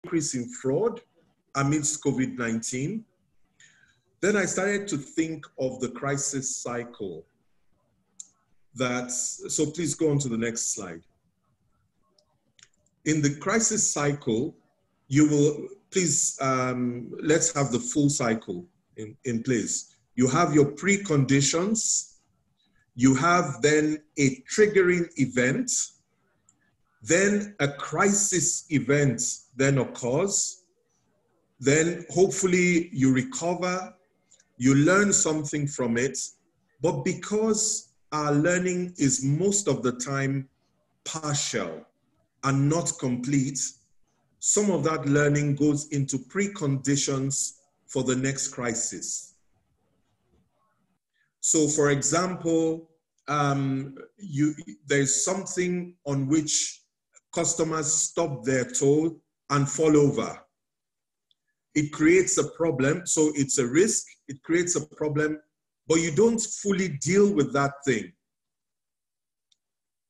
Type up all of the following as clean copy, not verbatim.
increase in fraud amidst COVID-19. Then I started to think of the crisis cycle. So please go on to the next slide. In the crisis cycle, you will, please, let's have the full cycle in place. You have your preconditions, you have then a triggering event, then a crisis event then occurs, then hopefully you recover, you learn something from it, but because our learning is most of the time partial and not complete, some of that learning goes into preconditions for the next crisis. So for example, there's something on which customers stop their toll and fall over. It creates a problem, so it's a risk, it creates a problem, but you don't fully deal with that thing.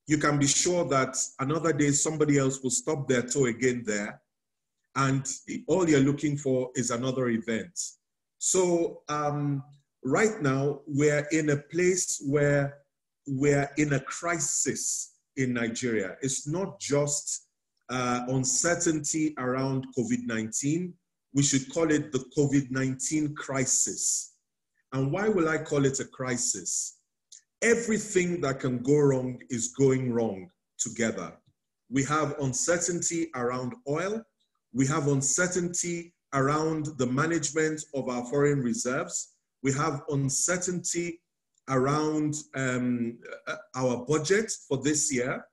You can be sure that another day somebody else will stop their toe again there, and all you're looking for is another event. So right now, we're in a place where we're in a crisis in Nigeria. It's not just uncertainty around COVID-19. We should call it the COVID-19 crisis. And why will I call it a crisis? Everything that can go wrong is going wrong together. We have uncertainty around oil. We have uncertainty around the management of our foreign reserves. We have uncertainty around our budget for this year.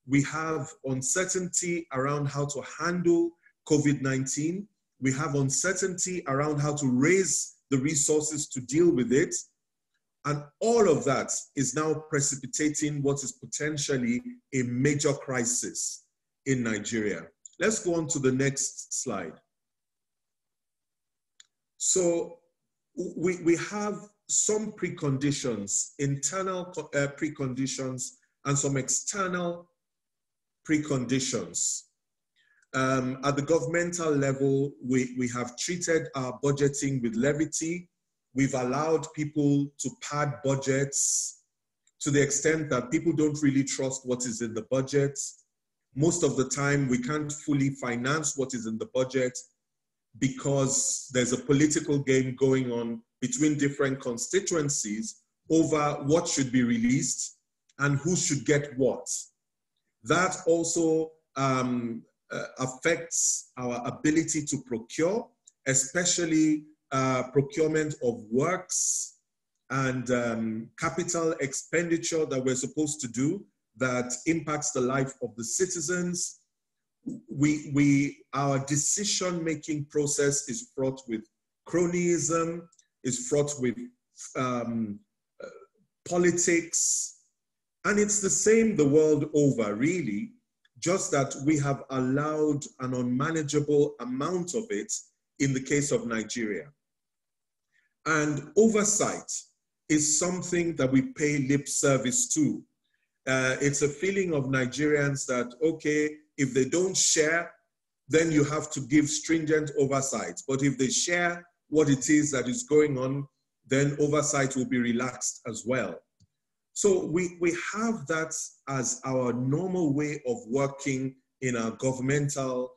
We have uncertainty around how to handle COVID-19. We have uncertainty around how to raise the resources to deal with it. And all of that is now precipitating what is potentially a major crisis in Nigeria. Let's go on to the next slide. So we have some preconditions, internal preconditions, and some external preconditions. At the governmental level, we have treated our budgeting with levity. We've allowed people to pad budgets to the extent that people don't really trust what is in the budget. Most of the time, we can't fully finance what is in the budget because there's a political game going on between different constituencies over what should be released and who should get what. That also affects our ability to procure, especially procurement of works and capital expenditure that we're supposed to do that impacts the life of the citizens. Our decision-making process is fraught with cronyism, is fraught with politics, and it's the same the world over, really, just that we have allowed an unmanageable amount of it in the case of Nigeria. And oversight is something that we pay lip service to. It's a feeling of Nigerians that, okay, if they don't share, then you have to give stringent oversight. But if they share what it is that is going on, then oversight will be relaxed as well. So we have that as our normal way of working in our governmental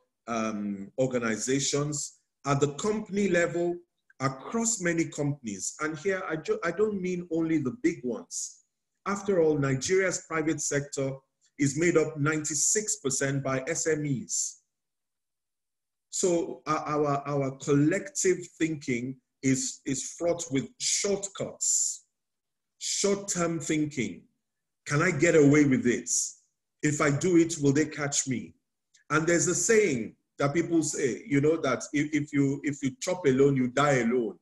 organizations. At the company level, across many companies, and here I don't mean only the big ones. After all, Nigeria's private sector is made up 96% by SMEs. So our collective thinking is fraught with shortcuts, short-term thinking. Can I get away with it? If I do it, will they catch me? And there's a saying that people say, you know, that if you chop alone, you die alone.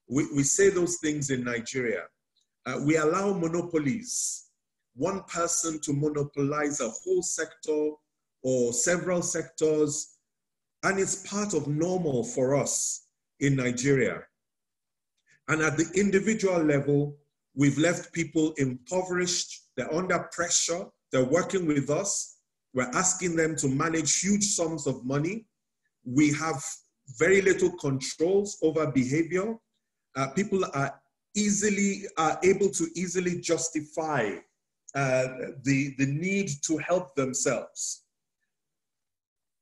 We say those things in Nigeria. We allow monopolies, one person to monopolize a whole sector or several sectors, and it's part of normal for us in Nigeria. And at the individual level, we've left people impoverished, they're under pressure, they're working with us, we're asking them to manage huge sums of money, We have very little controls over behavior. People are able to easily justify the need to help themselves.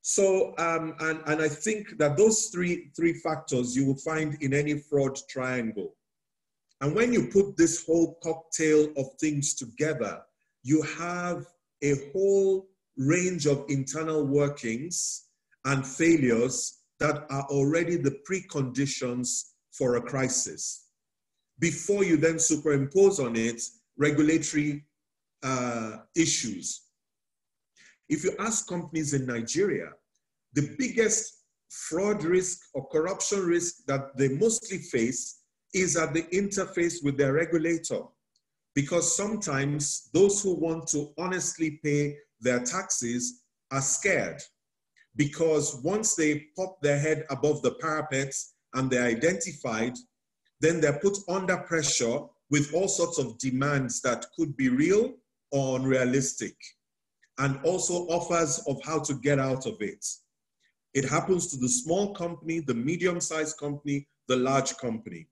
So, and I think that those three factors you will find in any fraud triangle. And when you put this whole cocktail of things together, you have a whole range of internal workings and failures that are already the preconditions for a crisis. Before you then superimpose on it regulatory issues. If you ask companies in Nigeria, the biggest fraud risk or corruption risk that they mostly face is at the interface with their regulator. Because sometimes those who want to honestly pay their taxes are scared. Because once they pop their head above the parapet and they're identified, then they're put under pressure with all sorts of demands that could be real or unrealistic, and also offers of how to get out of it. It happens to the small company, the medium-sized company, the large company.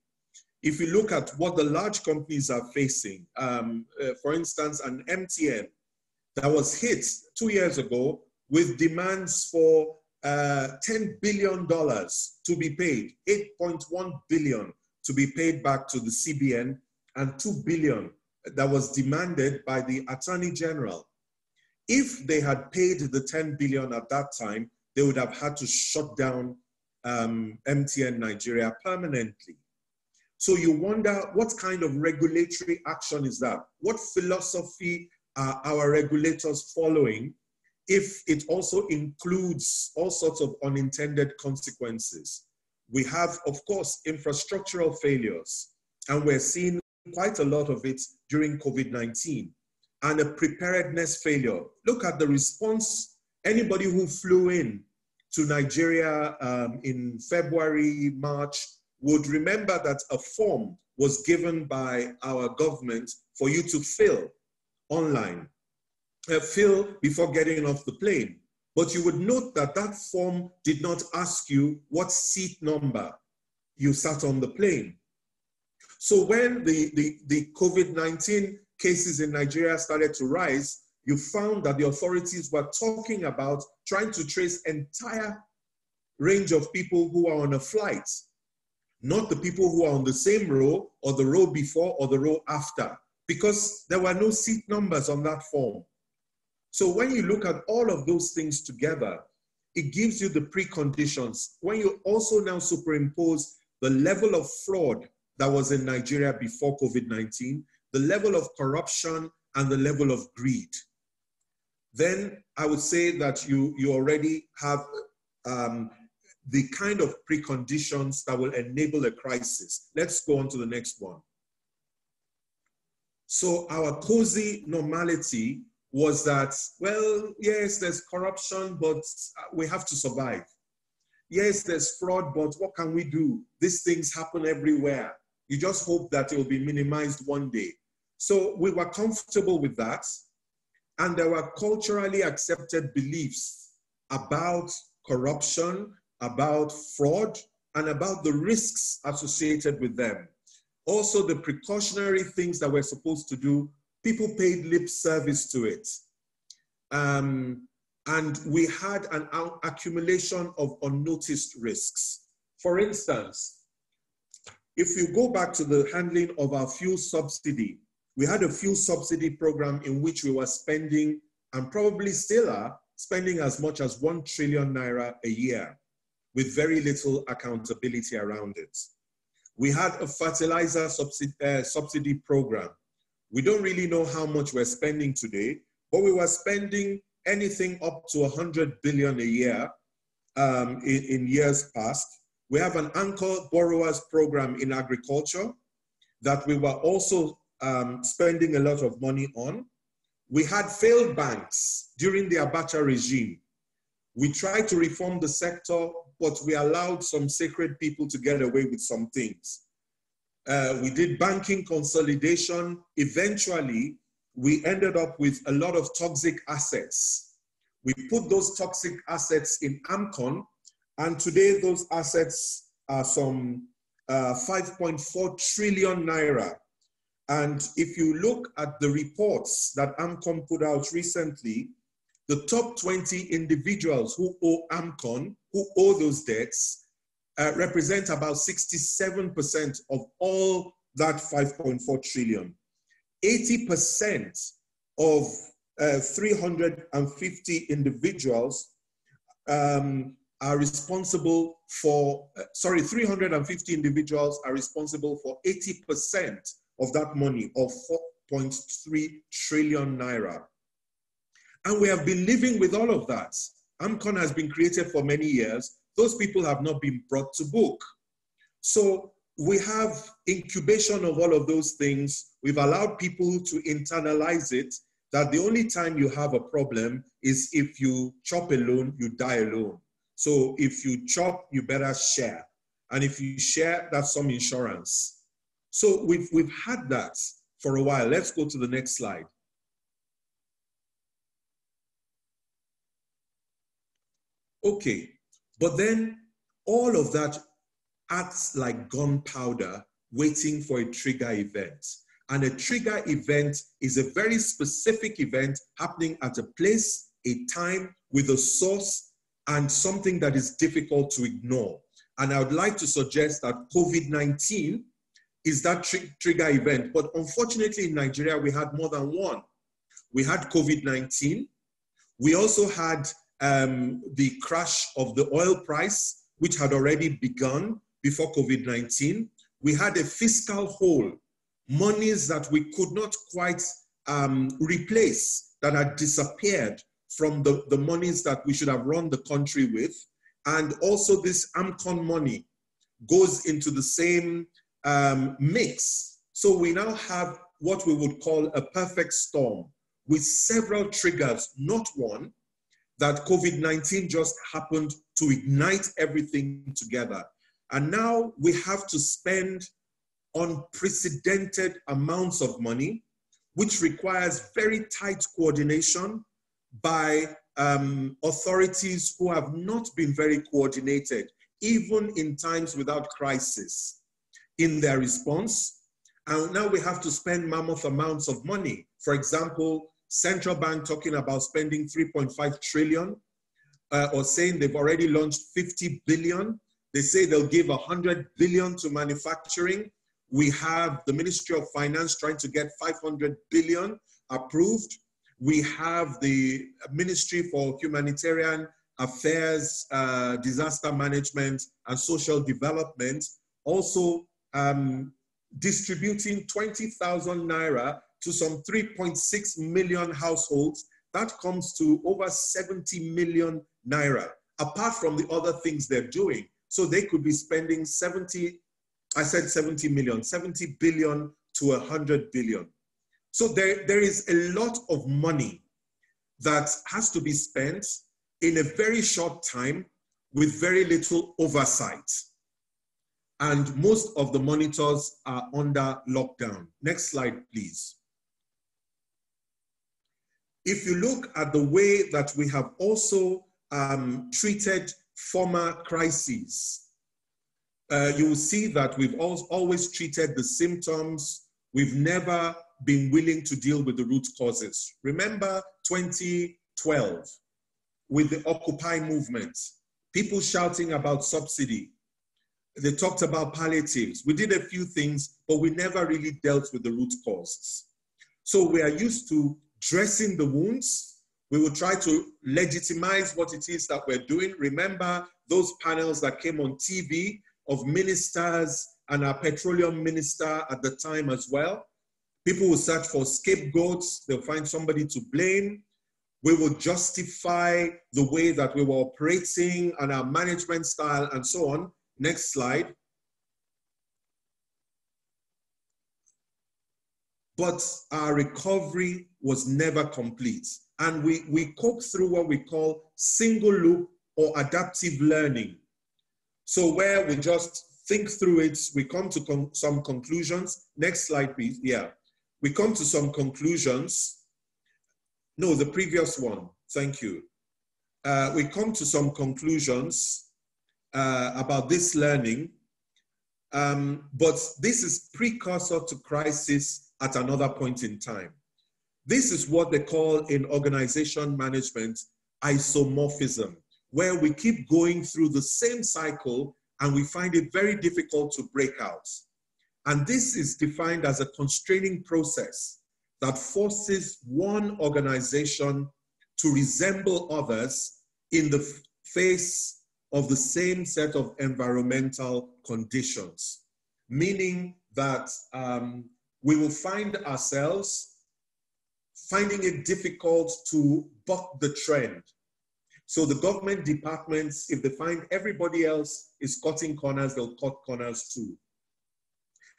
If you look at what the large companies are facing, for instance, an MTN that was hit 2 years ago with demands for $10 billion to be paid, 8.1 billion to be paid back to the CBN, and 2 billion that was demanded by the Attorney General. If they had paid the 10 billion at that time, they would have had to shut down MTN Nigeria permanently. So you wonder, what kind of regulatory action is that? What philosophy are our regulators following if it also includes all sorts of unintended consequences? We have, of course, infrastructural failures, and we're seeing quite a lot of it during COVID-19, and a preparedness failure. Look at the response. Anybody who flew in to Nigeria in February, March, would remember that a form was given by our government for you to fill online, fill before getting off the plane. But you would note that that form did not ask you what seat number you sat on the plane. So when the COVID-19 cases in Nigeria started to rise, you found that the authorities were talking about trying to trace entire range of people who are on a flight, not the people who are on the same row or the row before or the row after, because there were no seat numbers on that form. So when you look at all of those things together, it gives you the preconditions. When you also now superimpose the level of fraud that was in Nigeria before COVID-19, the level of corruption and the level of greed, then I would say that you already have the kind of preconditions that will enable a crisis. Let's go on to the next one. So our cozy normality was that, well, yes, there's corruption, but we have to survive. Yes, there's fraud, but what can we do? These things happen everywhere. You just hope that it will be minimized one day. So we were comfortable with that. And there were culturally accepted beliefs about corruption, about fraud, and about the risks associated with them. Also, the precautionary things that we're supposed to do, people paid lip service to it. And we had an accumulation of unnoticed risks. For instance, if you go back to the handling of our fuel subsidy, we had a fuel subsidy program in which we were spending, and probably still are, spending as much as 1 trillion naira a year with very little accountability around it. We had a fertilizer subsidy program. We don't really know how much we're spending today, but we were spending anything up to 100 billion a year in years past. We have an anchor borrowers program in agriculture that we were also spending a lot of money on. We had failed banks during the Abacha regime. We tried to reform the sector, but we allowed some sacred people to get away with some things. We did banking consolidation. Eventually, we ended up with a lot of toxic assets. We put those toxic assets in AMCON, And today those assets are some 5.4 trillion naira. And if you look at the reports that AMCON put out recently, the top 20 individuals who owe AMCON, who owe those debts, represent about 67% of all that 5.4 trillion. 80% of 350 individuals are responsible for, 350 individuals are responsible for 80% of that money, of 4.3 trillion naira. And we have been living with all of that. AMCON has been created for many years. Those people have not been brought to book. So we have incubation of all of those things. We've allowed people to internalize it, that the only time you have a problem is if you chop alone, you die alone. So if you chop, you better share. And if you share, that's some insurance. So we've had that for a while. Let's go to the next slide. Okay, but then all of that acts like gunpowder waiting for a trigger event. And a trigger event is a very specific event happening at a place, a time, with a source, and something that is difficult to ignore. And I would like to suggest that COVID-19 is that trigger event. But unfortunately in Nigeria, we had more than one. We had COVID-19. We also had the crash of the oil price, which had already begun before COVID-19. We had a fiscal hole, monies that we could not quite replace, that had disappeared from the monies that we should have run the country with. And also this AMCON money goes into the same mix. So we now have what we would call a perfect storm with several triggers, not one, that COVID-19 just happened to ignite everything together. And now we have to spend unprecedented amounts of money, which requires very tight coordination by authorities who have not been very coordinated, even in times without crisis, in their response. And now we have to spend mammoth amounts of money. For example, Central Bank talking about spending 3.5 trillion, or saying they've already launched 50 billion. They say they'll give 100 billion to manufacturing. We have the Ministry of Finance trying to get 500 billion approved. We have the Ministry for Humanitarian Affairs, Disaster Management and Social Development also distributing 20,000 naira to some 3.6 million households. That comes to over 70 million naira, apart from the other things they're doing. So they could be spending 70 billion to 100 billion. So there is a lot of money that has to be spent in a very short time with very little oversight. And most of the monitors are under lockdown. Next slide, please. If you look at the way that we have also treated former crises, you will see that we've always treated the symptoms. We've never been willing to deal with the root causes. Remember 2012 with the Occupy movement, people shouting about subsidy. They talked about palliatives. We did a few things, but we never really dealt with the root causes. So we are used to dressing the wounds. We will try to legitimize what it is that we're doing. Remember those panels that came on TV of ministers and our petroleum minister at the time as well. People will search for scapegoats. They'll find somebody to blame. We will justify the way that we were operating and our management style and so on. Next slide. But our recovery was never complete. And we coped through what we call single loop or adaptive learning. So where we just think through it, we come to some conclusions. Next slide, please. Yeah. We come to some conclusions. No, the previous one. Thank you. We come to some conclusions. about this learning, but this is precursor to crisis at another point in time. This is what they call in organization management isomorphism, where we keep going through the same cycle and we find it very difficult to break out. And this is defined as a constraining process that forces one organization to resemble others in the face of the same set of environmental conditions, meaning that we will find ourselves finding it difficult to buck the trend. So the government departments, if they find everybody else is cutting corners, they'll cut corners too.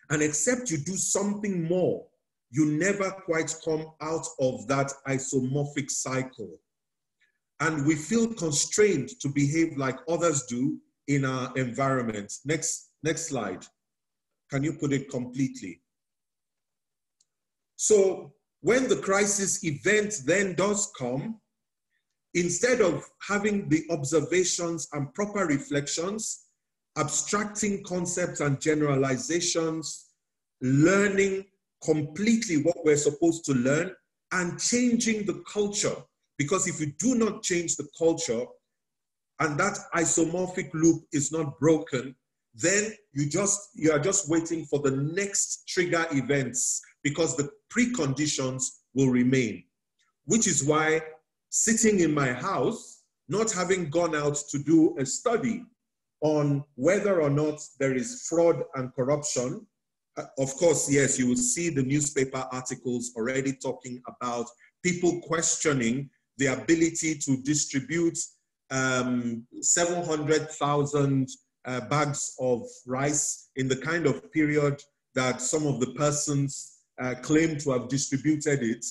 And except you do something more, you never quite come out of that isomorphic cycle. And we feel constrained to behave like others do in our environment. Next slide. Can you put it completely? So when the crisis event then does come, instead of having the observations and proper reflections, abstracting concepts and generalizations, learning completely what we're supposed to learn, and changing the culture. Because if you do not change the culture and that isomorphic loop is not broken, then you are just waiting for the next trigger events, because the preconditions will remain. Which is why sitting in my house, not having gone out to do a study on whether or not there is fraud and corruption. Of course, yes, you will see the newspaper articles already talking about people questioning the ability to distribute 700,000 bags of rice in the kind of period that some of the persons claim to have distributed it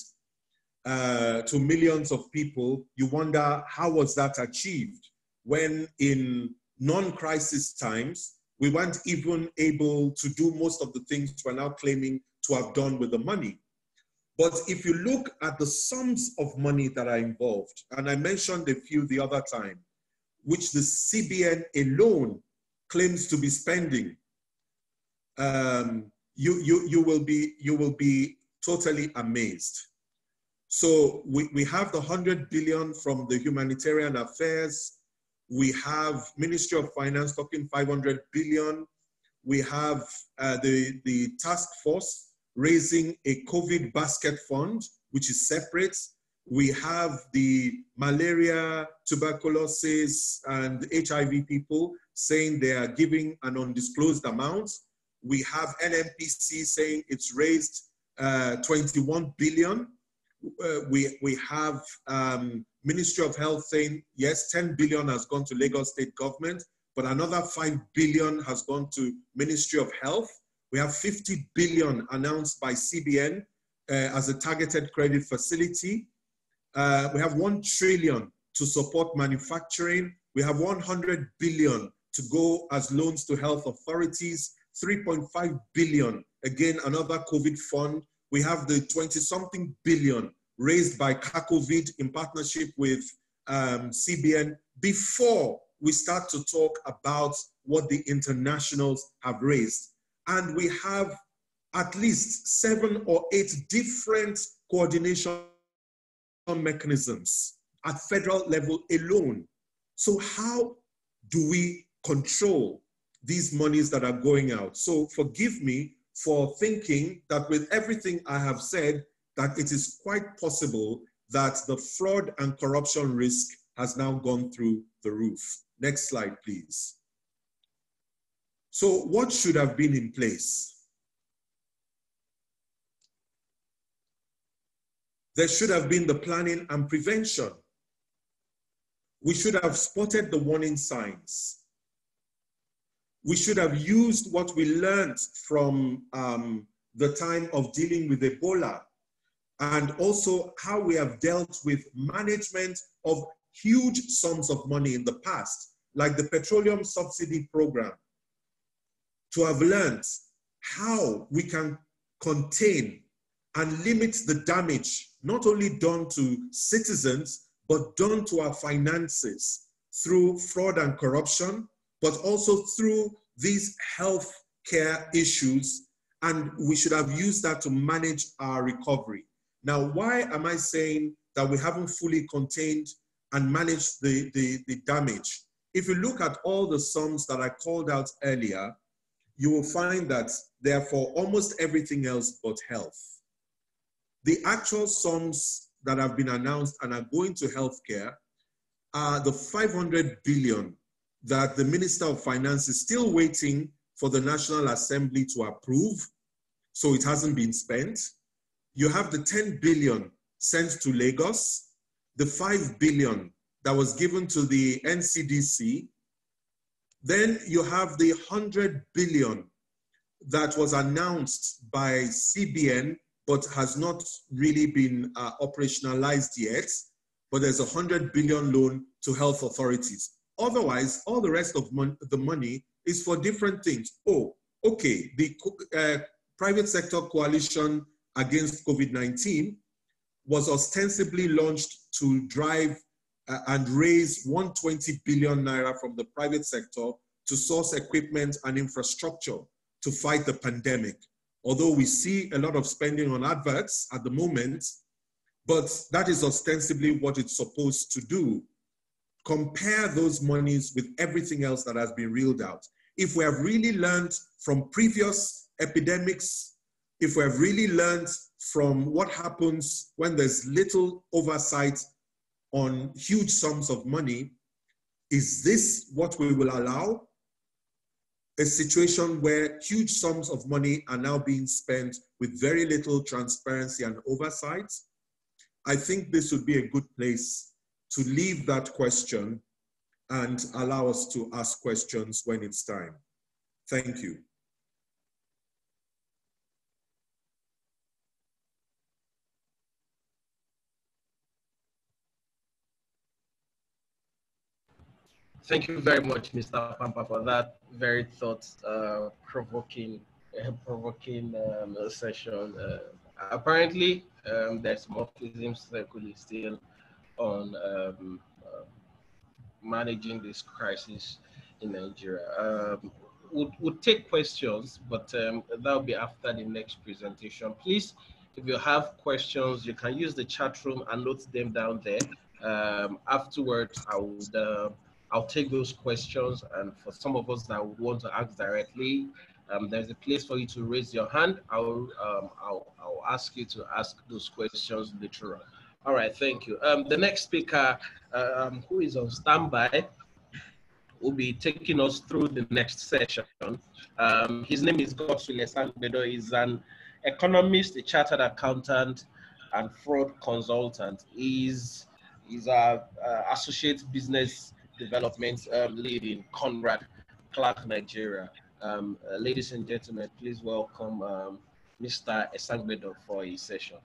to millions of people. You wonder, how was that achieved when in non-crisis times, we weren't even able to do most of the things we're now claiming to have done with the money. But if you look at the sums of money that are involved, and I mentioned a few the other time, which the CBN alone claims to be spending, you will be totally amazed. So we have the 100 billion from the humanitarian affairs. We have Ministry of Finance talking 500 billion. We have the task force raising a COVID basket fund, which is separate. We have the malaria, tuberculosis, and HIV people saying they are giving an undisclosed amount. We have NMPC saying it's raised 21 billion. We have Ministry of Health saying, yes, 10 billion has gone to Lagos State government, but another 5 billion has gone to Ministry of Health. We have 50 billion announced by CBN as a targeted credit facility. We have 1 trillion to support manufacturing. We have 100 billion to go as loans to health authorities, 3.5 billion, again, another COVID fund. We have the 20-something billion raised by CACOVID in partnership with CBN before we start to talk about what the internationals have raised. And we have at least 7 or 8 different coordination mechanisms at federal level alone. So how do we control these monies that are going out? So forgive me for thinking that with everything I have said, that it is quite possible that the fraud and corruption risk has now gone through the roof. Next slide, please. So what should have been in place? There should have been the planning and prevention. We should have spotted the warning signs. We should have used what we learned from the time of dealing with Ebola, and also how we have dealt with management of huge sums of money in the past, like the petroleum subsidy program, to have learned how we can contain and limit the damage, not only done to citizens, but done to our finances through fraud and corruption, but also through these health care issues, and we should have used that to manage our recovery. Now, why am I saying that we haven't fully contained and managed the damage? If you look at all the sums that I called out earlier, you will find that they're for almost everything else but health. The actual sums that have been announced and are going to healthcare are the 500 billion that the Minister of Finance is still waiting for the National Assembly to approve, so it hasn't been spent. You have the 10 billion sent to Lagos, the 5 billion that was given to the NCDC. Then you have the 100 billion that was announced by CBN, but has not really been operationalized yet. But there's a 100 billion loan to health authorities. Otherwise, all the rest of the money is for different things. Oh, okay, the private sector coalition against COVID-19 was ostensibly launched to drive and raise 120 billion naira from the private sector to source equipment and infrastructure to fight the pandemic. Although we see a lot of spending on adverts at the moment, but that is ostensibly what it's supposed to do. Compare those monies with everything else that has been reeled out. If we have really learned from previous epidemics, if we have really learned from what happens when there's little oversight on huge sums of money, is this what we will allow? A situation where huge sums of money are now being spent with very little transparency and oversight? I think this would be a good place to leave that question and allow us to ask questions when it's time. Thank you. Thank you very much, Mr. Apampa, for that very thought-provoking session. Apparently, there's more circling still on managing this crisis in Nigeria. We'll take questions, but that'll be after the next presentation. Please, if you have questions, you can use the chat room and note them down there. Afterwards, I'll take those questions, and for some of us that would want to ask directly, there's a place for you to raise your hand. I'll ask you to ask those questions later on. All right, thank you. The next speaker, who is on standby, will be taking us through the next session. His name is Godswill Esangbedo. He's an economist, a chartered accountant, and fraud consultant. He's our associate business development lead in Conrad, Clark, Nigeria. Ladies and gentlemen, please welcome Mr. Esangbedo for his session.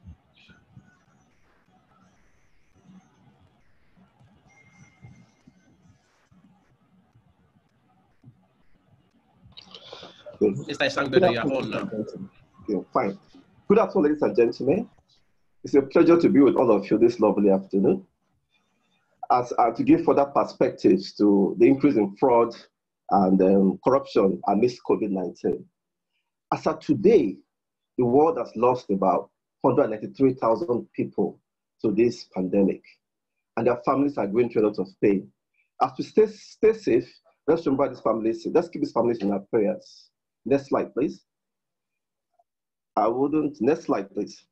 Mr. Esangbedo, you're on now. Okay, fine. Good afternoon, ladies and gentlemen. It's a pleasure to be with all of you this lovely afternoon. As to give further perspectives to the increase in fraud and corruption amidst COVID-19. As of today, the world has lost about 193,000 people to this pandemic, and their families are going through a lot of pain. As we stay safe, let's remember these families. Let's keep these families in our prayers. Next slide, please. Next slide, please.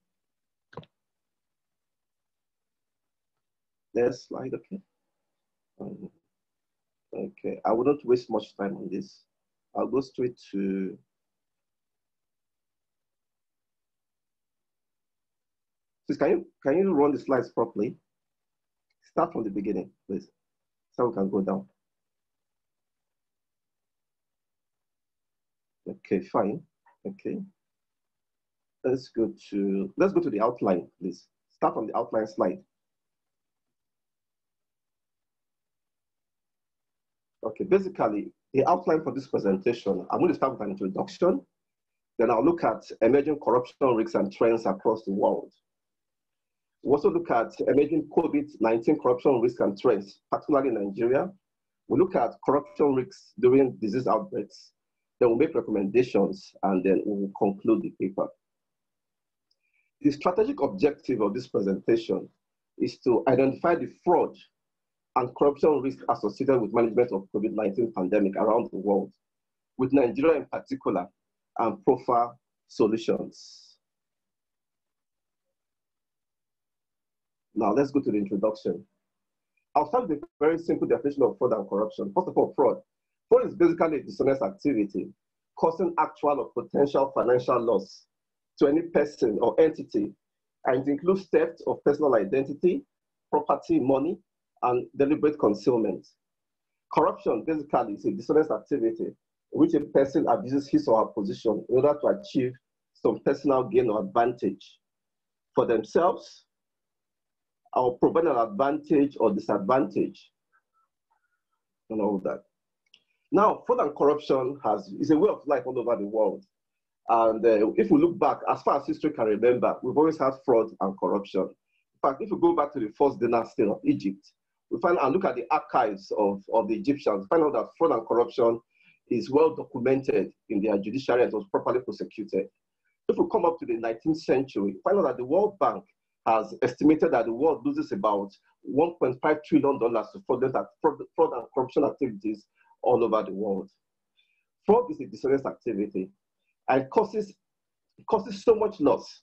Next slide, okay. Okay, I will not waste much time on this. I'll go straight to. Please, can you run the slides properly? Start from the beginning, please, so we can go down. Okay, fine. Okay. Let's go to the outline, please. Start on the outline slide. Okay, basically, the outline for this presentation, I'm going to start with an introduction. Then I'll look at emerging corruption risks and trends across the world. We'll also look at emerging COVID-19 corruption risks and trends, particularly in Nigeria. We look at corruption risks during disease outbreaks. Then we'll make recommendations, and then we'll conclude the paper. The strategic objective of this presentation is to identify the fraud and corruption risks associated with management of COVID-19 pandemic around the world, with Nigeria in particular, and profile solutions. Now let's go to the introduction. I'll start with a very simple definition of fraud and corruption. First of all, fraud. Fraud is basically a dishonest activity causing actual or potential financial loss to any person or entity, and it includes theft of personal identity, property, money, and deliberate concealment. Corruption basically is a dishonest activity in which a person abuses his or her position in order to achieve some personal gain or advantage for themselves, or provide an advantage or disadvantage, and all that. Now, fraud and corruption is a way of life all over the world. And if we look back, as far as history can remember, we've always had fraud and corruption. In fact, if we go back to the first dynasty of Egypt, we find and look at the archives of the Egyptians, find out that fraud and corruption is well documented in their judiciary and was properly prosecuted. If we come up to the 19th century, we find out that the World Bank has estimated that the world loses about $1.5 trillion to fraud and corruption activities all over the world. Fraud is a dishonest activity and causes so much loss,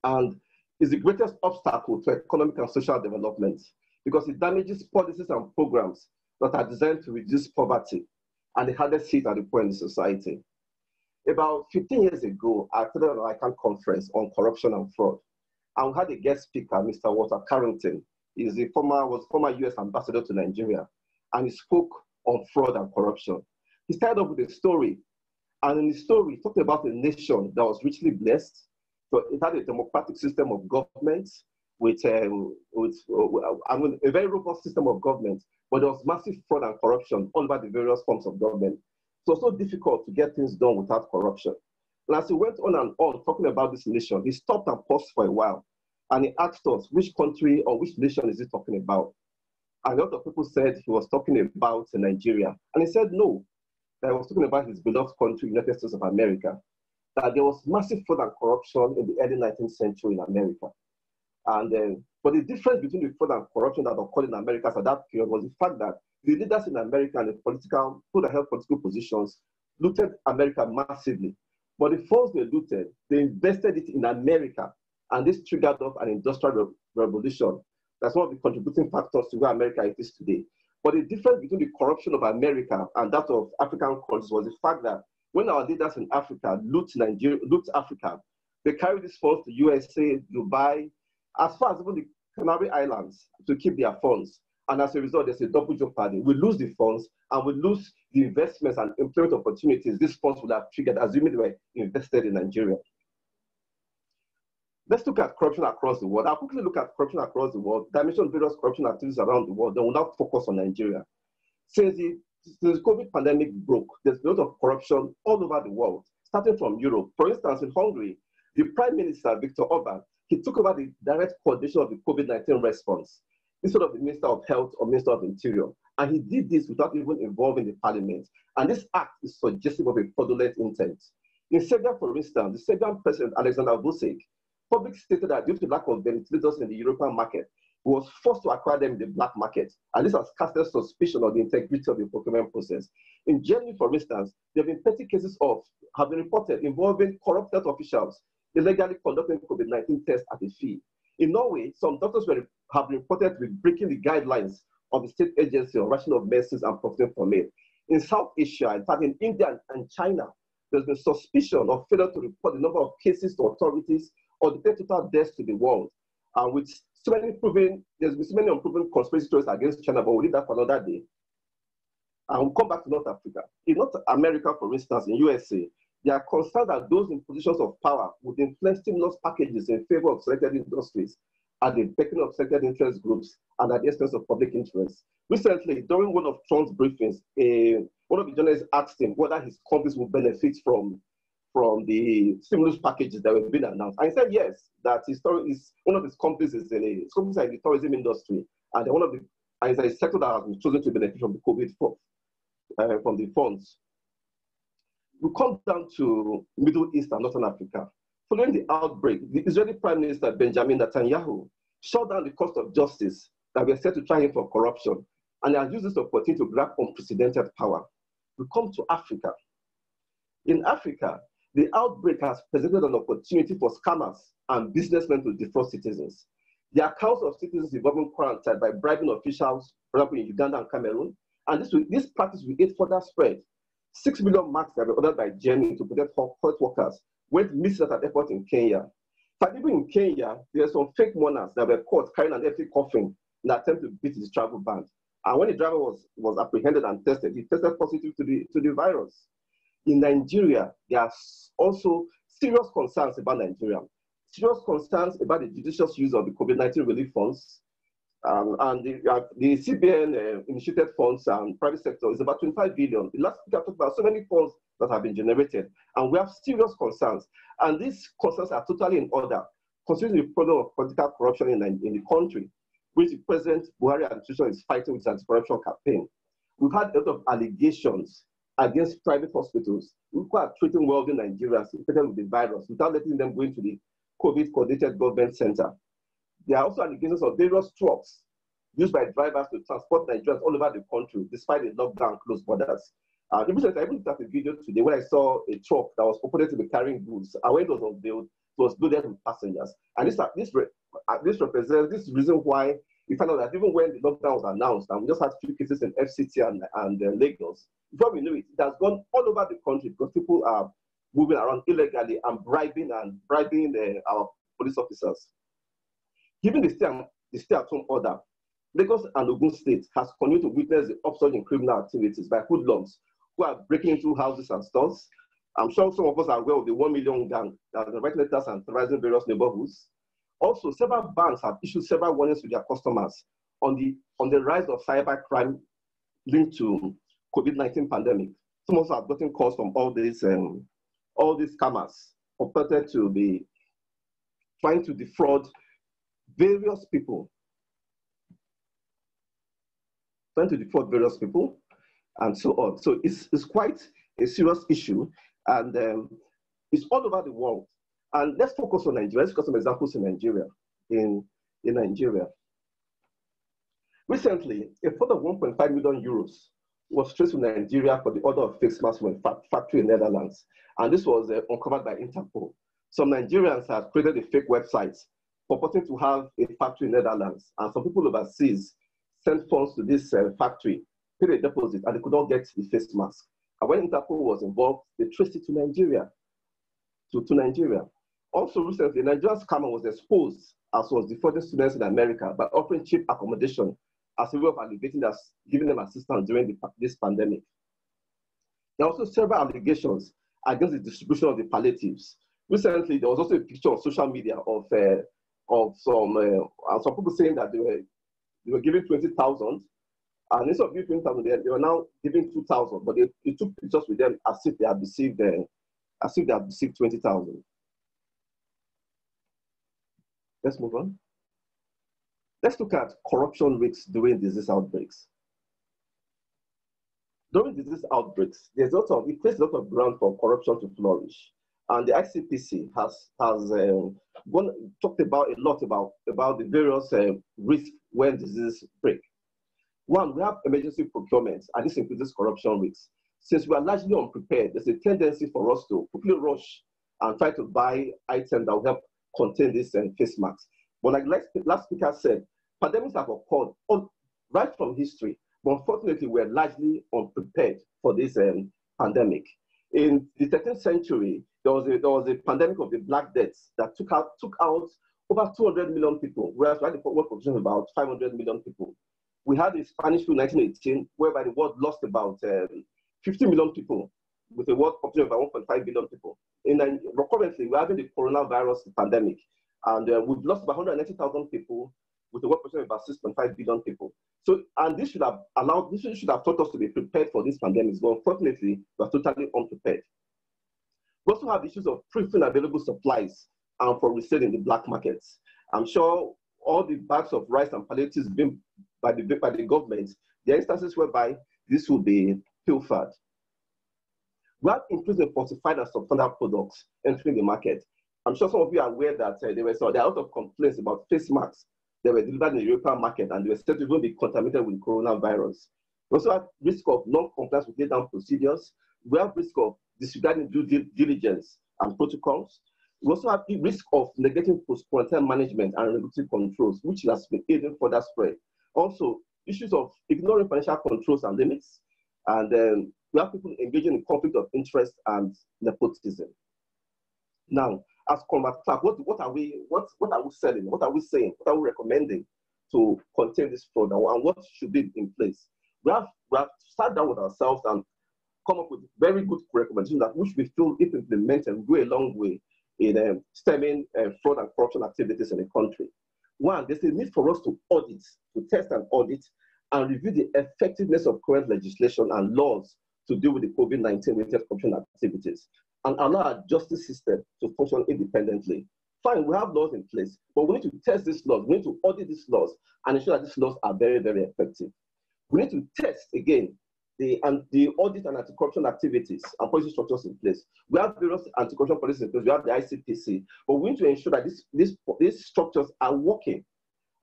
and is the greatest obstacle to economic and social development because it damages policies and programs that are designed to reduce poverty and the hardest hit are the poor in the society. About 15 years ago, I attended an ICANN conference on corruption and fraud, and we had a guest speaker, Mr. Walter Carrington. He's was former US ambassador to Nigeria, and he spoke on fraud and corruption. He started off with a story, and in the story, he talked about a nation that was richly blessed. So it had a democratic system of government with a very robust system of government, but there was massive fraud and corruption all over the various forms of government. So it's so difficult to get things done without corruption. And as he went on and on talking about this nation, he stopped and paused for a while, and he asked us which country or which nation is he talking about. And a lot of people said he was talking about Nigeria. And he said no, that he was talking about his beloved country, United States of America, that there was massive fraud and corruption in the early 19th century in America. And but the difference between the fraud and corruption that occurred in America at that period was the fact that the leaders in America and the people that held political positions looted America massively. But the funds they looted, they invested it in America, and this triggered off an industrial revolution. That's one of the contributing factors to where America is today. But the difference between the corruption of America and that of African countries was the fact that when our leaders in Africa loot Africa, they carry these funds to USA, Dubai, as far as even the Canary Islands to keep their funds. And as a result, there's a double jeopardy. We lose the funds and we lose the investments and employment opportunities these funds would have triggered, assuming they were invested in Nigeria. Let's look at corruption across the world. I'll quickly look at corruption across the world, dimension various corruption activities around the world. Then we'll now focus on Nigeria. Since the COVID pandemic broke, there's a lot of corruption all over the world, starting from Europe. For instance, in Hungary, the Prime Minister, Viktor Orban, he took over the direct coordination of the COVID-19 response instead of the Minister of Health or Minister of Interior. And he did this without even involving the parliament. And this act is suggestive of a fraudulent intent. In Serbia, for instance, the Serbian President, Alexander Vučić, publicly stated that due to lack of ventilators in the European market, he was forced to acquire them in the black market. And this has casted suspicion of the integrity of the procurement process. In Germany, for instance, there have been petty cases have been reported involving corrupt health officials illegally conducting COVID-19 tests at a fee. In Norway, some doctors have been reported to be breaking the guidelines of the state agency on ration of medicines and profiting from it. In South Asia, in fact, in India and China, there's been suspicion of failure to report the number of cases to authorities or the total deaths to the world. And with so many there's been so many unproven conspiracy theories against China, but we'll leave that for another day. And we'll come back to North Africa. In North America, for instance, in USA, they are concerned that those in positions of power would influence stimulus packages in favor of selected industries at the beckoning of selected interest groups and at the expense of public interest. Recently, during one of Trump's briefings, one of the journalists asked him whether his companies would benefit from the stimulus packages that were being announced. And he said yes, that one of his companies is in the tourism industry, and one of the and it's a sector that has been chosen to benefit from the COVID from the funds. We come down to Middle East and Northern Africa. Following the outbreak, the Israeli Prime Minister Benjamin Netanyahu shut down the court of justice that were set to try him for corruption, and has used this opportunity to grab unprecedented power. We come to Africa. In Africa, the outbreak has presented an opportunity for scammers and businessmen to defraud citizens. The accounts of citizens involving quarantine by bribing officials, for example, in Uganda and Cameroon, and this practice will aid further spread. 6 million masks that were ordered by Germany to protect health workers went missing at an airport in Kenya. But even in Kenya, there are some fake mourners that were caught carrying an empty coffin in an attempt to beat his travel ban. And when the driver was apprehended and tested, he tested positive to the virus. In Nigeria, there are also serious concerns about Nigeria. Serious concerns about the judicious use of the COVID-19 relief funds. And the CBN initiated funds and private sector is about 25 billion. The last week I talked about so many funds that have been generated, and we have serious concerns. And these concerns are totally in order, considering the problem of political corruption in the country, which the President Buhari administration is fighting with its corruption campaign. We've had a lot of allegations against private hospitals who are treating wealthy Nigerians infected with the virus without letting them go into the COVID coordinated government center. There are also allegations of various trucks used by drivers to transport Nigerians all over the country, despite the lockdown and closed borders. I even looked at a video today when I saw a truck that was purported to be carrying goods, and when it was unveiled, it was loaded with passengers. And this represents this reason why we found out that even when the lockdown was announced, and we just had a few cases in FCT and Lagos, before we knew it, it has gone all over the country because people are moving around illegally and bribing our police officers. Given the stay-at-home order, Lagos and Ogun State has continued to witness the upsurge in criminal activities by hoodlums who are breaking into houses and stores. I'm sure some of us are aware of the 1 million gang that are writing letters and terrorizing various neighborhoods. Also, several banks have issued several warnings to their customers on the rise of cybercrime linked to COVID-19 pandemic. Some of us have gotten calls from all these scammers purported to be trying to defraud various people, and so on. So it's quite a serious issue, and it's all over the world. And let's focus on Nigeria. Let's look at some examples in Nigeria. In Nigeria, recently, a fund of 1.5 million euros was traced to Nigeria for the order of face masks from a factory in Netherlands, and this was uncovered by Interpol. Some Nigerians have created a fake website purporting to have a factory in Netherlands, and some people overseas sent funds to this factory, paid a deposit, and they could not get the face mask. And when Interpol was involved, they traced it to Nigeria. To Nigeria. Also recently, a Nigerian scammer was exposed, as was defrauding students in America by offering cheap accommodation as a way of alleviating giving them assistance during this pandemic. There are also several allegations against the distribution of the palliatives. Recently, there was also a picture on social media of some people saying that they were giving 20,000, and instead of giving 20,000, they were now giving 2,000. But they took pictures with them as if they had received 20,000. Let's move on. Let's look at corruption risks during disease outbreaks. During disease outbreaks, it creates a lot of ground for corruption to flourish. And the ICPC has talked about a lot about the various risks when diseases break. One, we have emergency procurement, and this includes corruption risks. Since we are largely unprepared, there's a tendency for us to quickly rush and try to buy items that will help contain this face masks. But like last speaker said, pandemics have occurred right from history, but unfortunately, we're largely unprepared for this pandemic. In the 13th century, there was a pandemic of the Black Deaths that took out over 200 million people, whereas the world population was about 500 million people. We had the Spanish flu in 1918, whereby the world lost about 50 million people, with a world population of about 1.5 billion people. Currently, we're having the coronavirus pandemic, and we've lost about 190,000 people, with a world population of about 6.5 billion people. So, and this should have taught us to be prepared for this pandemic, but unfortunately, we're totally unprepared. We also have issues of freely available supplies and for resale in the black markets. I'm sure all the bags of rice and palliatives being by the government, there are instances whereby this will be pilfered. We have increased in falsified and substandard products entering the market. I'm sure some of you are aware that there are a lot of complaints about face masks that were delivered in the European market and they were said to even be contaminated with coronavirus. We also have risk of non-compliance with laid-down procedures. We have risk of disregarding due diligence and protocols. We also have the risk of neglecting post-quarantine management and regulatory controls, which has been aiding further spread. Also, issues of ignoring financial controls and limits. And we have people engaging in conflict of interest and nepotism. Now, as Comrade Clark, what are we selling? What are we saying? What are we recommending to contain this fraud? And what should be in place? We have sat down with ourselves and come up with very good recommendations that which we feel, if implemented, will go a long way in stemming fraud and corruption activities in the country. One, there's a need for us to audit, to test and audit, and review the effectiveness of current legislation and laws to deal with the COVID-19 related corruption activities, and allow our justice system to function independently. Fine, we have laws in place, but we need to test these laws, we need to audit these laws, and ensure that these laws are very, very effective. We need to test, again, the audit and anti-corruption activities and policy structures in place. We have various anti-corruption policies in place, we have the ICPC, but we need to ensure that these structures are working.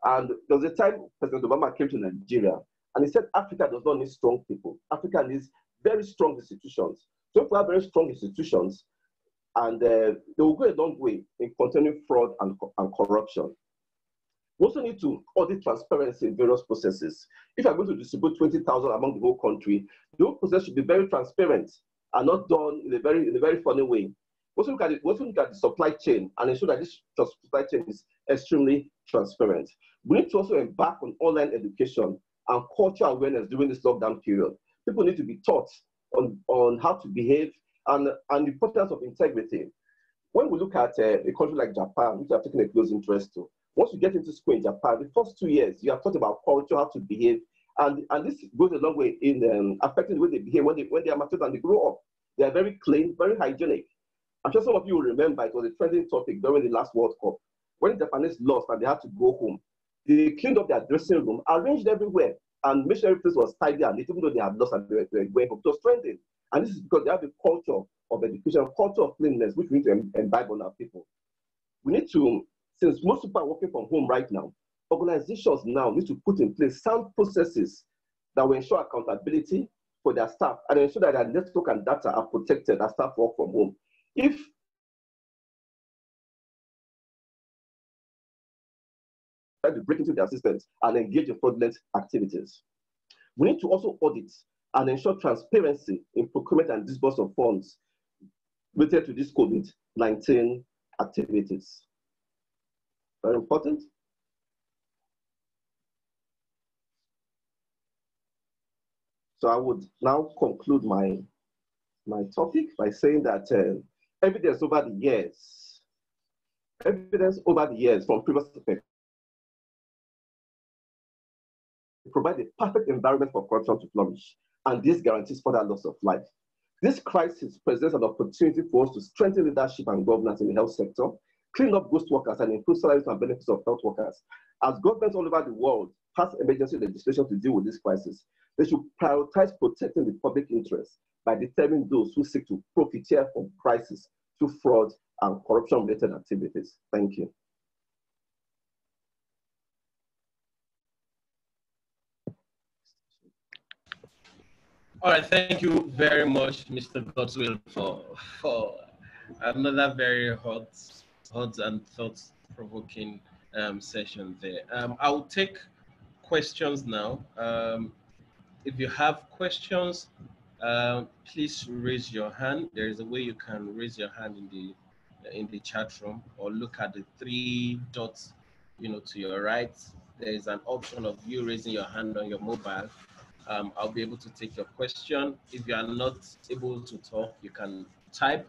And there was a time President Obama came to Nigeria, and he said Africa does not need strong people. Africa needs very strong institutions. So if we have very strong institutions, and they will go a long way in containing fraud and corruption. We also need to audit transparency in various processes. If you're going to distribute 20,000 among the whole country, the whole process should be very transparent and not done in a very funny way. We also look at the supply chain and ensure that this supply chain is extremely transparent. We need to also embark on online education and cultural awareness during this lockdown period. People need to be taught on how to behave and the importance of integrity. When we look at a country like Japan, which I've taken a close interest to, once you get into school in Japan, the first 2 years, you are taught about culture, how to behave, and this goes a long way in affecting the way they behave when they are mature and they grow up. They are very clean, very hygienic. I'm sure some of you will remember it was a trending topic during the last World Cup. When the Japanese lost and they had to go home, they cleaned up their dressing room, arranged everywhere, and made sure every place was tidy and neat, even though they had lost and they were going home. It was trending. And this is because they have a culture of education, a culture of cleanliness, which we need to imbibe on our people. We need to, since most people are working from home right now, organizations now need to put in place sound processes that will ensure accountability for their staff and ensure that their network and data are protected as staff work from home. If try to break into their systems and engage in fraudulent activities. We need to also audit and ensure transparency in procurement and disbursement of funds related to these COVID-19 activities. Very important. So I would now conclude my topic by saying that evidence over the years from previous effects provide a perfect environment for corruption to flourish, and this guarantees further loss of life. This crisis presents an opportunity for us to strengthen leadership and governance in the health sector, clean up ghost workers, and improve salaries and benefits of health workers. As governments all over the world pass emergency legislation to deal with this crisis, they should prioritize protecting the public interest by deterring those who seek to profiteer from crisis through fraud and corruption-related activities. Thank you. All right, thank you very much, Mr. Godswill, for another very hot and thought-provoking session there. I'll take questions now. If you have questions, please raise your hand. There is a way you can raise your hand in the chat room, or look at the 3 dots, to your right. There is an option of you raising your hand on your mobile. I'll be able to take your question. If you are not able to talk, you can type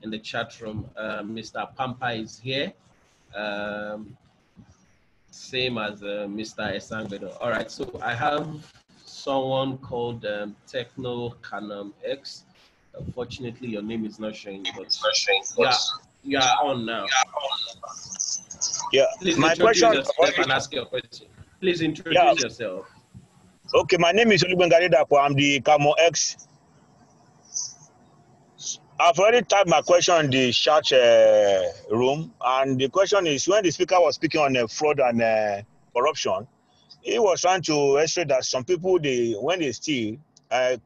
in the chat room. Mr. Apampa is here, same as Mr. Esangbedo. All right, so I have someone called Techno Canum X. Unfortunately, your name is not showing, but you are on now. Yeah, please my question yourself and ask your question. Please introduce yourself. Okay, my name is Olugbengadedapo. I'm the Camo X. I've already typed my question in the chat room, and the question is, when the speaker was speaking on fraud and corruption, he was trying to illustrate that some people, when they steal,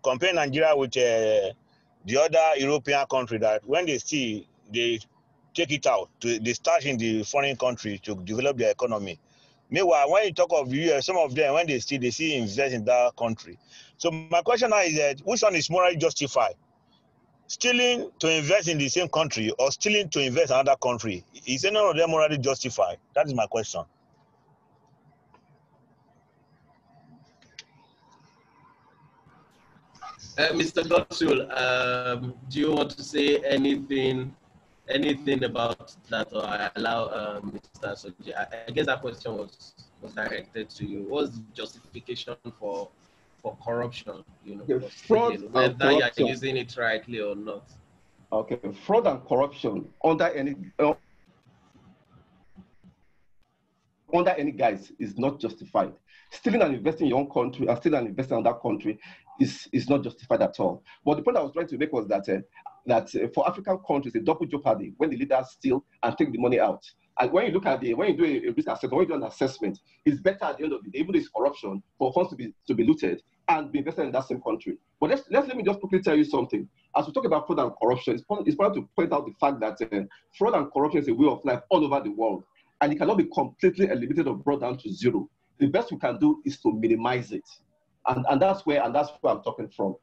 compare Nigeria with the other European country, that when they steal, they take it out, they start in the foreign country to develop their economy. Meanwhile, when you talk of US, some of them, when they steal, they see invest in that country. So my question now is that, which one is morally justified? Stealing to invest in the same country or stealing to invest in another country? Is any of them morally justified? That is my question. Mr. Godswill, do you want to say anything about that, or I allow Mr. Soji? I guess that question was directed to you. What's the justification for corruption? You know, fraud and whether you are corruption. using it rightly or not. Okay, fraud and corruption under any guise is not justified. Stealing and investing in your own country and stealing and investing in that country is not justified at all. But the point I was trying to make was that for African countries, a double jeopardy when the leaders steal and take the money out. And when you look at when you do a risk assessment, when you do an assessment, it's better at the end of the day, even though it's corruption, for funds to be looted and be invested in that same country. But let me just quickly tell you something. As we talk about fraud and corruption, it's important to point out the fact that fraud and corruption is a way of life all over the world, and it cannot be completely eliminated or brought down to zero. The best we can do is to minimize it, and that's where I'm talking from.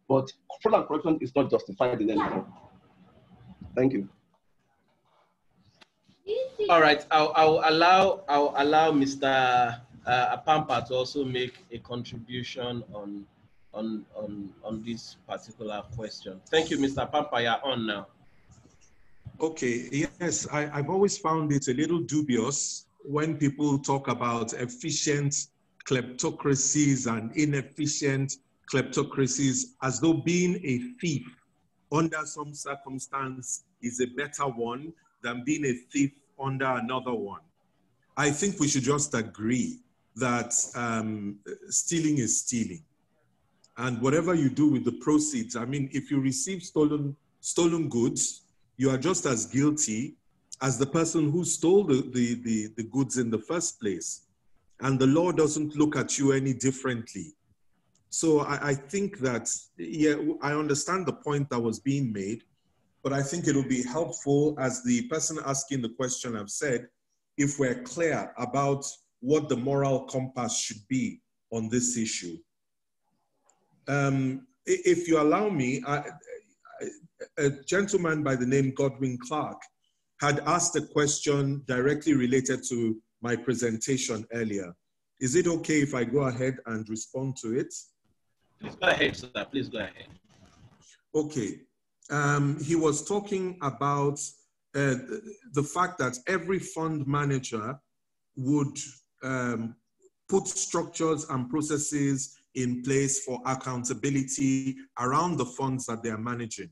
But fraud and corruption is not justified in anything. Thank you. All right, I'll allow Mr. Apampa to also make a contribution on this particular question. Thank you, Mr. Apampa. You're on now. Okay, yes, I've always found it a little dubious when people talk about efficient kleptocracies and inefficient kleptocracies, as though being a thief under some circumstance is a better one than being a thief under another one. I think we should just agree that stealing is stealing. And whatever you do with the proceeds, I mean, if you receive stolen goods, you are just as guilty as the person who stole the goods in the first place. And the law doesn't look at you any differently. So I think that, yeah, I understand the point that was being made, but I think it will be helpful, as the person asking the question have said, if we're clear about what the moral compass should be on this issue. If you allow me, a gentleman by the name Godwin Clark had asked a question directly related to my presentation earlier. Is it okay if I go ahead and respond to it? Please go ahead, sir. Please go ahead. Okay. He was talking about the fact that every fund manager would put structures and processes in place for accountability around the funds that they are managing.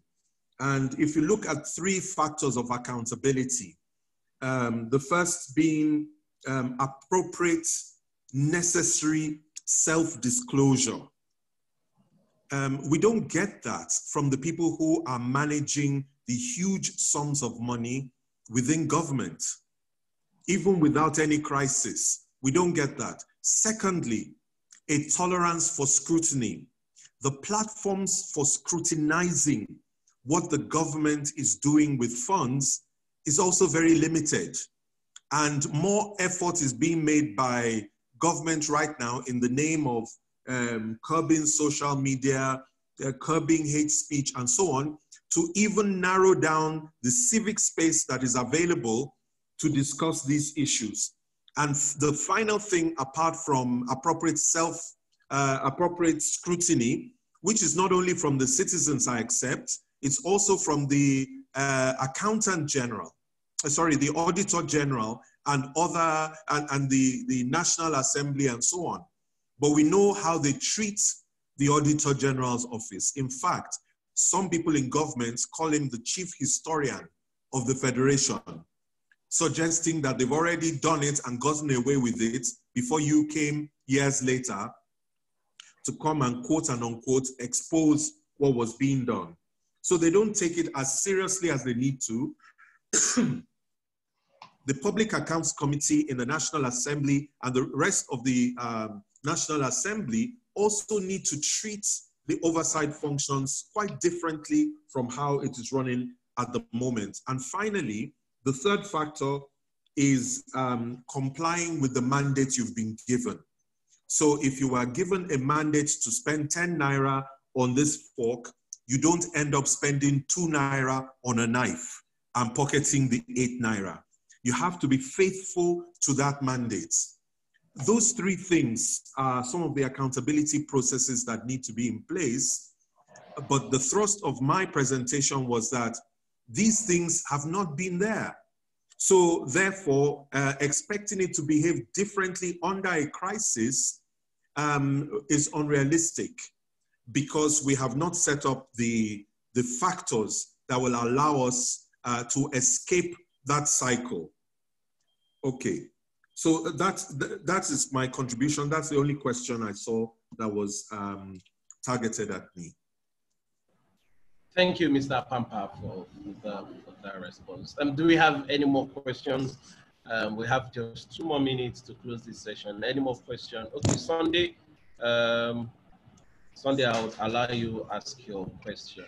And if you look at three factors of accountability, the first being appropriate, necessary self-disclosure. We don't get that from the people who are managing the huge sums of money within government, even without any crisis. We don't get that. Secondly, a tolerance for scrutiny. The platforms for scrutinizing what the government is doing with funds is also very limited. And more effort is being made by government right now in the name of curbing social media, curbing hate speech, and so on, to even narrow down the civic space that is available to discuss these issues. And the final thing, apart from appropriate scrutiny, which is not only from the citizens, I accept, it's also from the accountant general, the auditor general, and other, and the National Assembly and so on. But we know how they treat the Auditor General's office. In fact, some people in government call him the chief historian of the Federation. suggesting that they've already done it and gotten away with it before you came years later to come and quote and unquote expose what was being done. So they don't take it as seriously as they need to. The Public Accounts Committee in the National Assembly and the rest of the National Assembly also need to treat the oversight functions quite differently from how it is running at the moment. And finally, the third factor is complying with the mandate you've been given. So if you are given a mandate to spend 10 naira on this fork, you don't end up spending 2 naira on a knife and pocketing the 8 naira. You have to be faithful to that mandate. Those three things are some of the accountability processes that need to be in place. But the thrust of my presentation was that these things have not been there. So therefore, expecting it to behave differently under a crisis is unrealistic, because we have not set up the factors that will allow us to escape that cycle. Okay, so that is my contribution. That's the only question I saw that was targeted at me. Thank you, Mr. Apampa, for that response. Do we have any more questions? We have just 2 more minutes to close this session. Any more questions? Okay, Sunday. Sunday, I'll allow you to ask your question.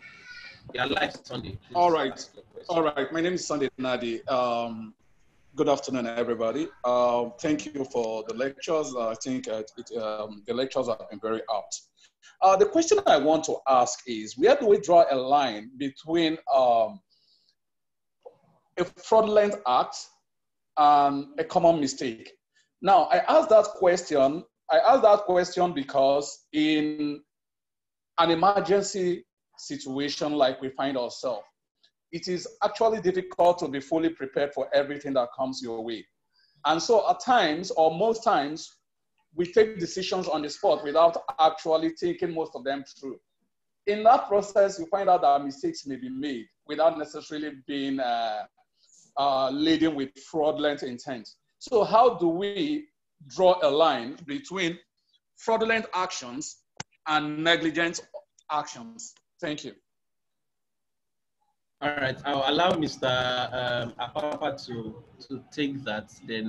Yeah, live Sunday. All right. All right. My name is Sunday Nadi. Good afternoon, everybody. Thank you for the lectures. I think the lectures have been very apt. The question I want to ask is, where do we draw a line between a fraudulent act and a common mistake? Now, I ask that question because in an emergency situation like we find ourselves, it is actually difficult to be fully prepared for everything that comes your way. And so at times, or most times, we take decisions on the spot without actually thinking most of them through. In that process, you find out that mistakes may be made without necessarily being laden with fraudulent intent. So how do we draw a line between fraudulent actions and negligent actions? Thank you. All right, I'll allow Mr. Apampa to take that. Then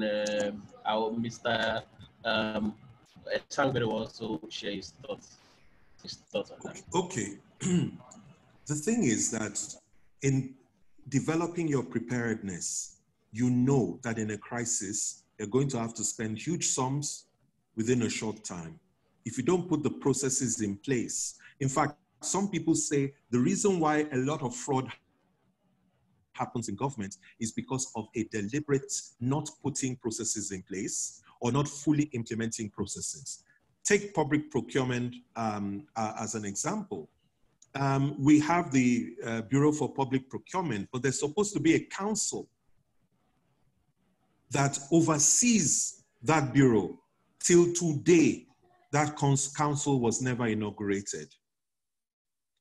Mr. Esangbedo will also share his thoughts on that. Okay. The thing is that in developing your preparedness, you know that in a crisis, you're going to have to spend huge sums within a short time. If you don't put the processes in place, in fact, some people say the reason why a lot of fraud happens in government is because of a deliberate not putting processes in place or not fully implementing processes. Take public procurement as an example. We have the Bureau for Public Procurement, but there's supposed to be a council that oversees that bureau. Till today, that council was never inaugurated.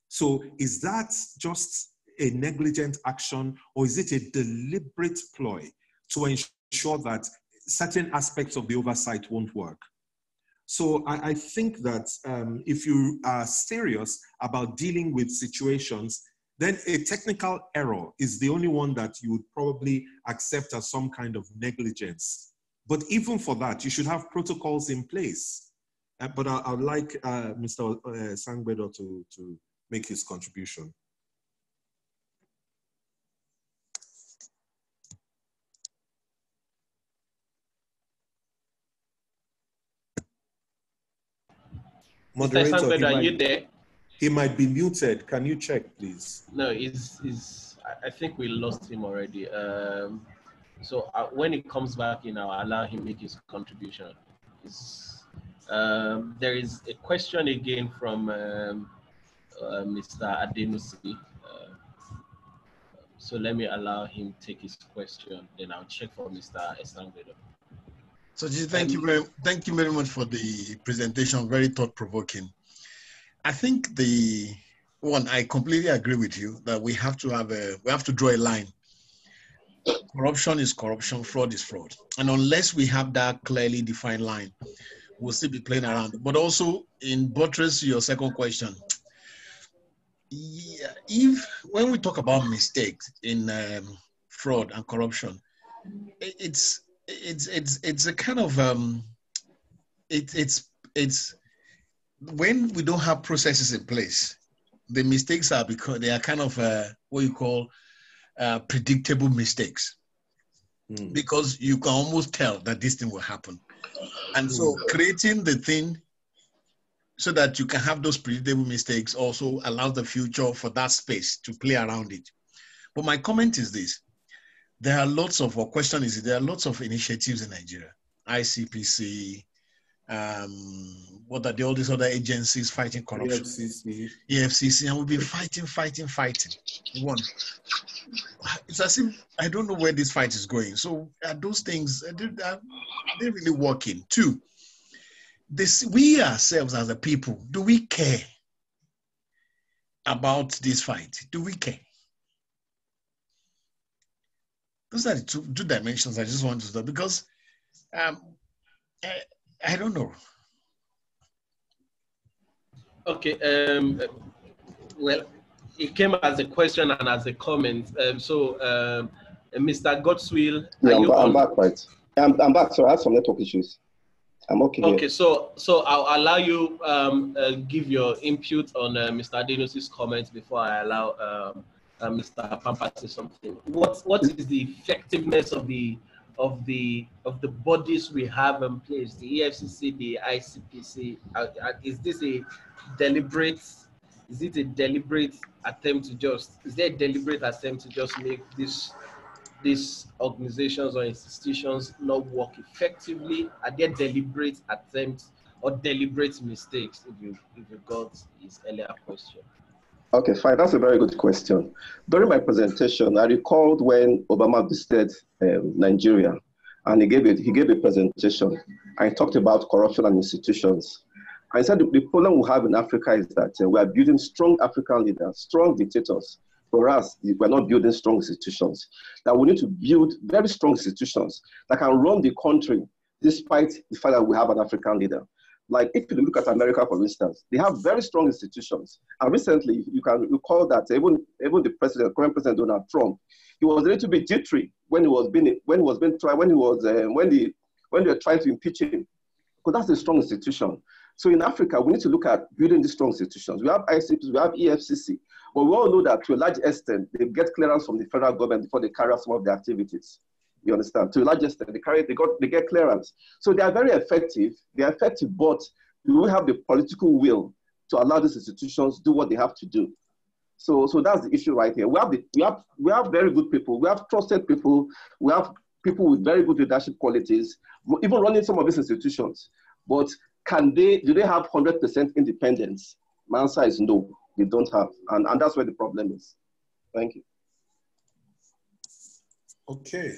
So is that just a negligent action, or is it a deliberate ploy to ensure that certain aspects of the oversight won't work? So I think that if you are serious about dealing with situations, then a technical error is the only one that you would probably accept as some kind of negligence. But even for that, you should have protocols in place. But I'd like Mr. Esangbedo to make his contribution. Moderator, Esangbedo, are you there? He might be muted. Can you check, please? No, I think we lost him already. So when he comes back in, I'll allow him make his contribution. There is a question again from Mr. Adenusi. So let me allow him take his question. Then I'll check for Mr. Esangbedo. Soji, thank you very much for the presentation. Very thought-provoking. I think I completely agree with you that we have to draw a line Corruption is corruption, fraud is fraud. And unless we have that clearly defined line, we'll still be playing around. But also, in buttress your second question, yeah, when we talk about mistakes in fraud and corruption, it's a kind of it's when we don't have processes in place, the mistakes are because they are kind of what you call predictable mistakes, because you can almost tell that this thing will happen. And so creating the thing so that you can have those predictable mistakes also allows the future for that space to play around it. But my comment is this: there are lots of, or question is, there are lots of initiatives in Nigeria, ICPC, what are all these other agencies fighting corruption? EFCC, and we'll be fighting. One, it's as if I don't know where this fight is going. So are those things, are they really working? Two, we ourselves as a people, do we care about this fight? Do we care? Those are the two dimensions I just want to start, because I don't know. Okay. Well, it came as a question and as a comment. Mr. Godswill, I'm back, right? I'm back. So I have some network issues. I'm okay. Okay. Here. So I'll allow you give your input on Mr. Adenos's comments before I allow Mr. Apampa to say something. What is the effectiveness of the bodies we have in place, the EFCC, the ICPC? Is this a deliberate? Is it a deliberate attempt to just make these organizations or institutions not work effectively? Are there deliberate attempts or deliberate mistakes? If you got his earlier question. Okay, fine. That's a very good question. During my presentation, I recalled when Obama visited Nigeria, and he gave a presentation, and he talked about corruption and institutions. I said the problem we have in Africa is that we are building strong African leaders, strong dictators. For us, we're not building strong institutions. That we need to build very strong institutions that can run the country despite the fact that we have an African leader. Like if you look at America, for instance, they have very strong institutions. And recently, you can recall that even the current president Donald Trump, he was a little bit jittery when they were trying to impeach him, because that's a strong institution. So in Africa, we need to look at building these strong institutions. We have ICPs, we have EFCC, but we all know that to a large extent, they get clearance from the federal government before they carry out some of their activities. You understand? To a large extent, they get clearance. So they are very effective. They are effective, but do we have the political will to allow these institutions to do what they have to do? So that's the issue right here. We have very good people. We have trusted people. We have people with very good leadership qualities, even running some of these institutions. But do they have 100% independence? My answer is no, they don't have. And that's where the problem is. Thank you. Okay.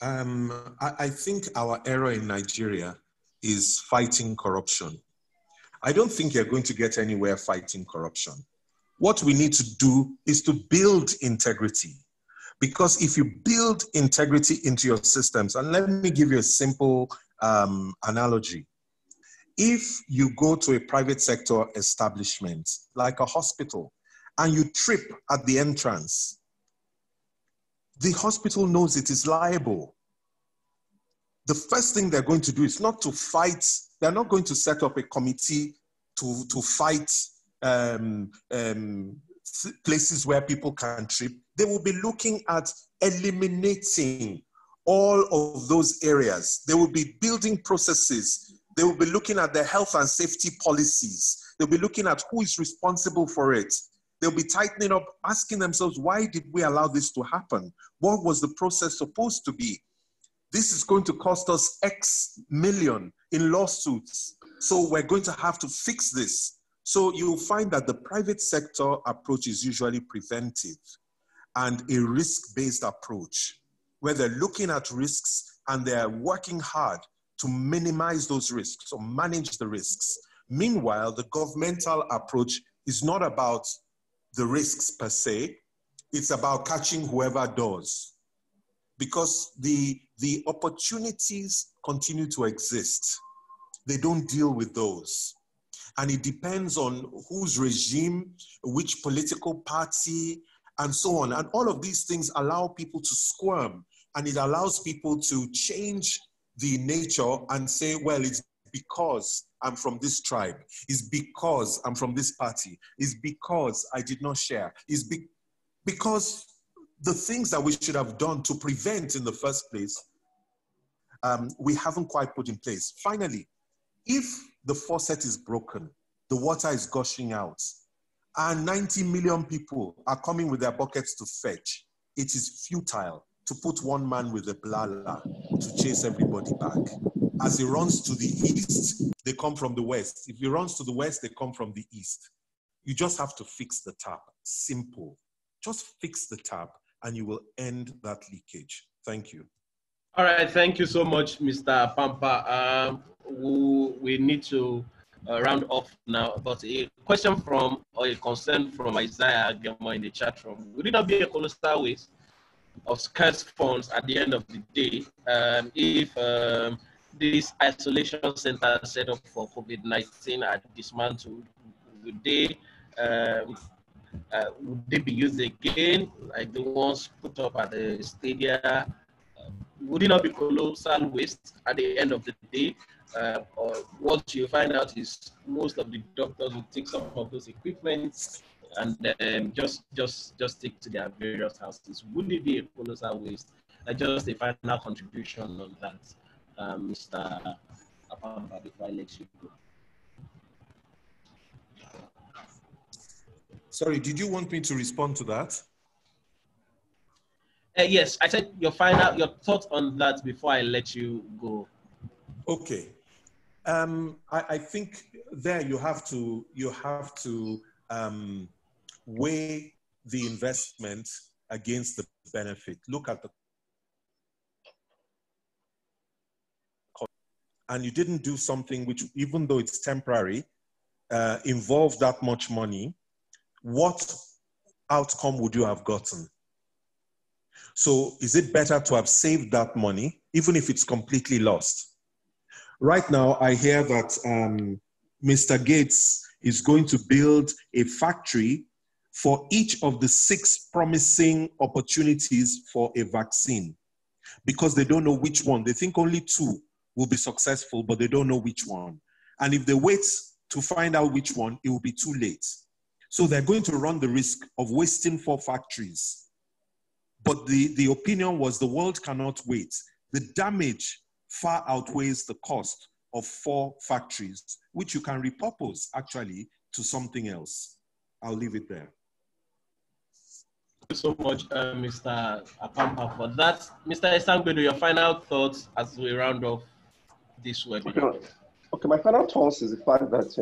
I think our error in Nigeria is fighting corruption. I don't think you're going to get anywhere fighting corruption. What we need to do is to build integrity. Because if you build integrity into your systems, and let me give you a simple analogy. If you go to a private sector establishment, like a hospital, and you trip at the entrance, the hospital knows it is liable. The first thing they're going to do is not to fight. They're not going to set up a committee to fight places where people can trip. They will be looking at eliminating all of those areas. They will be building processes. They will be looking at the health and safety policies. They'll be looking at who is responsible for it. They'll be tightening up, asking themselves, why did we allow this to happen? What was the process supposed to be? This is going to cost us X million in lawsuits. So we're going to have to fix this. So you'll find that the private sector approach is usually preventive and a risk-based approach, where they're looking at risks and they're working hard to minimize those risks or manage the risks. Meanwhile, the governmental approach is not about the risks per se, it's about catching whoever does. because the opportunities continue to exist. They don't deal with those. And it depends on whose regime, which political party, and so on. And all of these things allow people to squirm, and it allows people to change the nature and say, well, it's because I'm from this tribe. It's because I'm from this party. It's because I did not share. It's because the things that we should have done to prevent in the first place, we haven't quite put in place. Finally, if the faucet is broken, the water is gushing out, and 90 million people are coming with their buckets to fetch, it is futile to put one man with a blala to chase everybody back. As he runs to the east, they come from the west. If he runs to the west, they come from the east. You just have to fix the tap. Simple. Just fix the tap and you will end that leakage. Thank you. All right, thank you so much, Mr. Apampa. We need to round off now, but a question from, or a concern from Isaiah Gilmore in the chat room. Would it not be a colossal waste of scarce funds at the end of the day if this isolation center set up for COVID-19 are dismantled? Would they be used again, like the ones put up at the stadia? Would it not be colossal waste at the end of the day? Or what you find out is most of the doctors will take some of those equipments and just stick to their various houses. Would it be a colossal waste? Just a final contribution on that, Mr. Apampa, before I let you go. Sorry, did you want me to respond to that? Yes, I said your thoughts on that before I let you go. Okay. I think there you have to weigh the investment against the benefit. Look at the cost. And you didn't do something which, even though it's temporary, involved that much money. What outcome would you have gotten? So is it better to have saved that money, even if it's completely lost? Right now, I hear that Mr. Gates is going to build a factory for each of the 6 promising opportunities for a vaccine, because they don't know which one. They think only 2 will be successful, but they don't know which one. And if they wait to find out which one, it will be too late. So they're going to run the risk of wasting 4 factories. But the opinion was the world cannot wait. The damage far outweighs the cost of 4 factories, which you can repurpose actually to something else. I'll leave it there. Thank you so much, Mr. Apampa, for that. Mr. Esangbedo, your final thoughts as we round off this webinar. Okay, my final thoughts is the fact that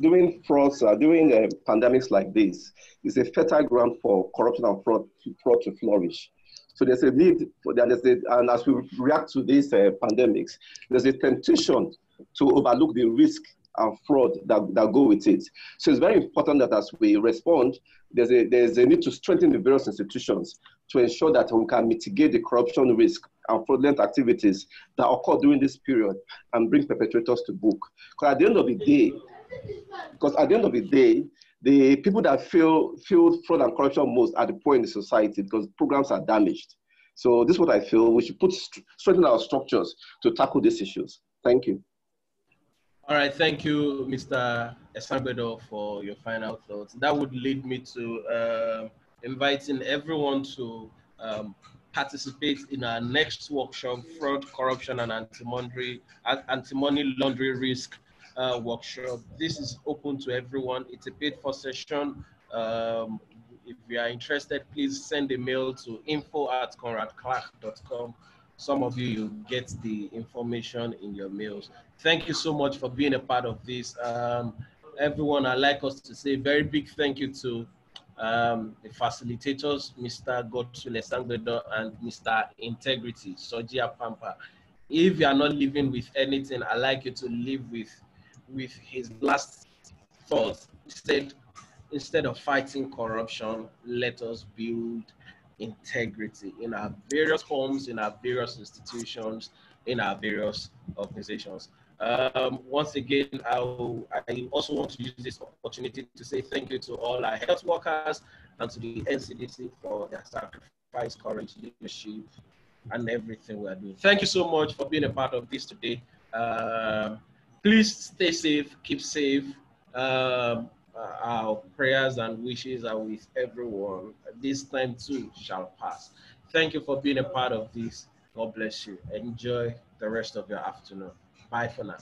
during frauds, during pandemics like this, is a fertile ground for corruption and fraud to flourish. So there's a need for that, and as we react to these pandemics, there's a temptation to overlook the risk and fraud that go with it. So it's very important that as we respond, there's a need to strengthen the various institutions to ensure that we can mitigate the corruption risk and fraudulent activities that occur during this period and bring perpetrators to book. Because at the end of the day, the people that feel fraud and corruption most are the poor in the society because programs are damaged. So this is what I feel. We should strengthen our structures to tackle these issues. Thank you. All right, thank you, Mr. Esangbedo, for your final thoughts. That would lead me to inviting everyone to participate in our next workshop, Fraud, Corruption, and Anti-Money Laundering Risk workshop. This is open to everyone. It's a paid-for session. If you are interested, please send a mail to info@conradclark.com. Some of you get the information in your mails. Thank you so much for being a part of this. Everyone, I'd like us to say a very big thank you to the facilitators, Mr. Godswill Esangbedo and Mr. Integrity, Soji Apampa. If you are not living with anything, I'd like you to live with his last thought. Instead of fighting corruption, let us build integrity in our various homes, in our various institutions, in our various organizations. Once again, I also want to use this opportunity to say thank you to all our health workers and to the NCDC for their sacrifice, courage, leadership, and everything we are doing. Thank you so much for being a part of this today. Please stay safe, keep safe. Our prayers and wishes are with everyone. This time too shall pass. Thank you for being a part of this. God bless you. Enjoy the rest of your afternoon. Bye for now.